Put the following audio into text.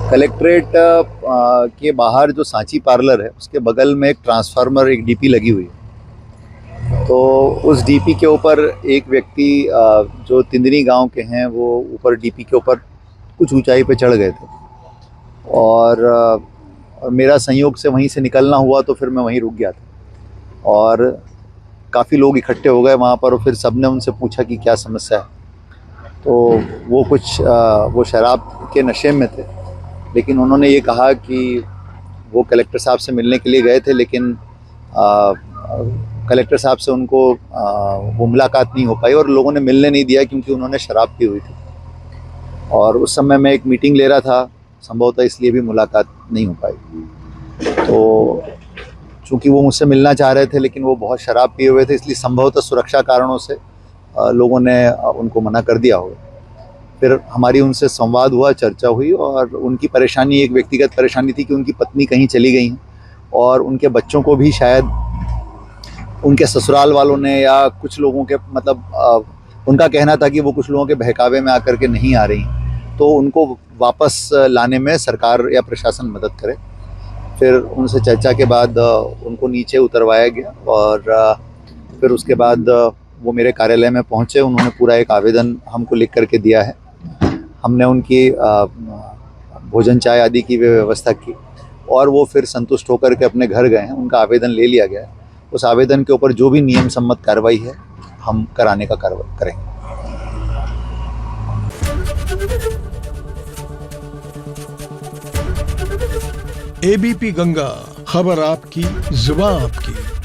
Collectorate के बाहर जो सांची पार्लर है उसके बगल में एक ट्रांसफार्मर, एक डीपी लगी हुई है। तो उस डीपी के ऊपर एक व्यक्ति जो तिंदरी गांव के हैं वो ऊपर डीपी के ऊपर कुछ ऊंचाई पे चढ़ गए थे और मेरा संयोग से वहीं से निकलना हुआ, तो फिर मैं वहीं रुक गया था और काफ़ी लोग इकट्ठे हो गए वहाँ पर और फिर सबने उनसे पूछा कि क्या समस्या है। तो वो वो शराब के नशे में थे, लेकिन उन्होंने ये कहा कि वो कलेक्टर साहब से मिलने के लिए गए थे, लेकिन कलेक्टर साहब से उनको वो मुलाकात नहीं हो पाई और लोगों ने मिलने नहीं दिया क्योंकि उन्होंने शराब पी हुई थी। और उस समय मैं एक मीटिंग ले रहा था, संभवतः इसलिए भी मुलाकात नहीं हो पाई। तो चूँकि वो मुझसे मिलना चाह रहे थे लेकिन वो बहुत शराब पिए हुए थे, इसलिए संभवतः सुरक्षा कारणों से लोगों ने उनको मना कर दिया होगा। फिर हमारी उनसे संवाद हुआ, चर्चा हुई और उनकी परेशानी एक व्यक्तिगत परेशानी थी कि उनकी पत्नी कहीं चली गई हैं और उनके बच्चों को भी शायद उनके ससुराल वालों ने या कुछ लोगों के उनका कहना था कि वो कुछ लोगों के बहकावे में आकर के नहीं आ रही, तो उनको वापस लाने में सरकार या प्रशासन मदद करे। फिर उनसे चर्चा के बाद उनको नीचे उतरवाया गया और फिर उसके बाद वो मेरे कार्यालय में पहुँचे। उन्होंने पूरा एक आवेदन हमको लिख करके दिया है। हमने उनकी भोजन चाय आदि की व्यवस्था की और वो फिर संतुष्ट होकर के अपने घर गए हैं। उनका आवेदन ले लिया गया है। उस आवेदन के ऊपर जो भी नियम सम्मत कार्रवाई है हम कराने का कार्रवाई करेंगे। एबीपी गंगा, खबर आपकी, जुबान आपकी।